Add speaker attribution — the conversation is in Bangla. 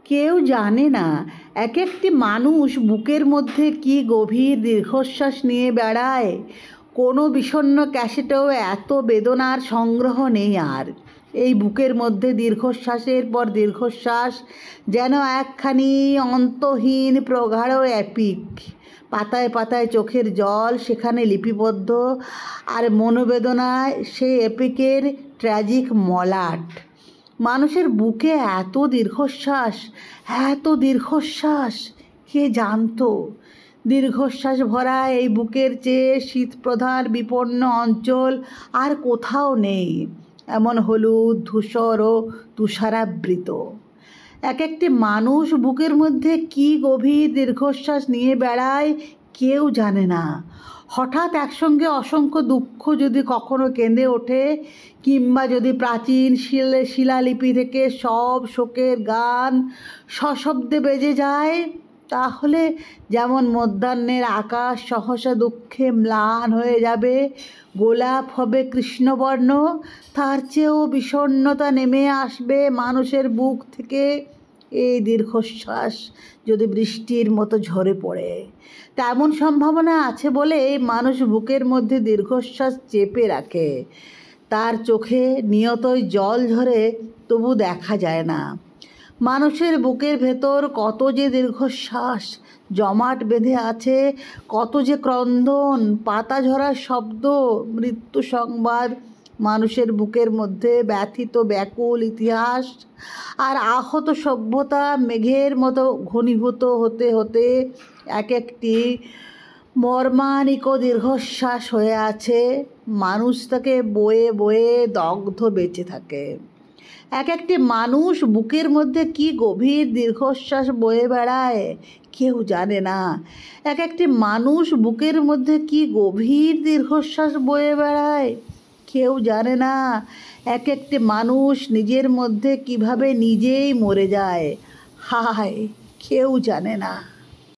Speaker 1: কেউ জানে না এক একটি মানুষ বুকের মধ্যে কি গভীর দীর্ঘশ্বাস নিয়ে বেড়ায়। কোনো বিষণ্ণ ক্যাসেটেও এত বেদনার সংগ্রহ নেই আর। এই বুকের মধ্যে দীর্ঘশ্বাসের পর দীর্ঘশ্বাস, যেন একখানি অন্তহীন প্রগাঢ় এপিক। পাতায় পাতায় চোখের জল সেখানে লিপিবদ্ধ, আর মনোবেদনায় সেই এপিকের ট্র্যাজিক মলাট। মানুষের বুকে এত দীর্ঘশ্বাস, এত দীর্ঘশ্বাস, কে জানতো? দীর্ঘশ্বাস ভরা এই বুকের চেয়ে শীতপ্রধান বিপন্ন অঞ্চল আর কোথাও নেই, এমন হলুদ, ধূসর ও তুষারাবৃত। এক একটি মানুষ বুকের মধ্যে কি গভীর দীর্ঘশ্বাস নিয়ে বেড়ায়, কেউ জানে না। হঠাৎ একসঙ্গে অসংখ্য দুঃখ যদি কখনো কেঁদে ওঠে, কিংবা যদি প্রাচীন শিলালিপি থেকে সব শোকের গান সশব্দে বেজে যায়, তাহলে যেমন মধ্যাহ্নের আকাশ সহসা দুঃখে ম্লান হয়ে যাবে, গোলাপ হবে কৃষ্ণবর্ণ, তার চেয়েও বিষণ্ণতা নেমে আসবে মানুষের বুক থেকে। এই দীর্ঘশ্বাস যদি বৃষ্টির মতো ঝরে পড়ে, তেমন সম্ভাবনা আছে বলে মানুষ বুকের মধ্যে দীর্ঘশ্বাস চেপে রাখে। তার চোখে নিয়তই জল ঝরে, তবু দেখা যায় না। মানুষের বুকের ভেতর কত যে দীর্ঘশ্বাস জমাট বেঁধে আছে, কত যে ক্রন্দন, পাতা ঝরার শব্দ, মৃত্যু সংবাদ। মানুষের বুকের মধ্যে ব্যথিত ব্যাকুল ইতিহাস আর আহত সভ্যতা মেঘের মতো ঘনীভূত হতে হতে এক একটি মর্মানিক দীর্ঘশ্বাস হয়ে আছে। মানুষ তাকে বয়ে বয়ে দগ্ধ বেঁচে থাকে। এক একটি মানুষ বুকের মধ্যে কি গভীর দীর্ঘশ্বাস বয়ে বেড়ায়, কেউ জানে না। এক একটি মানুষ বুকের মধ্যে কি গভীর দীর্ঘশ্বাস বয়ে বেড়ায়, কেউ জানে না। এক একটি মানুষ নিজের মধ্যে কিভাবে নিজেই মরে যায়, হায়, কেউ জানে না।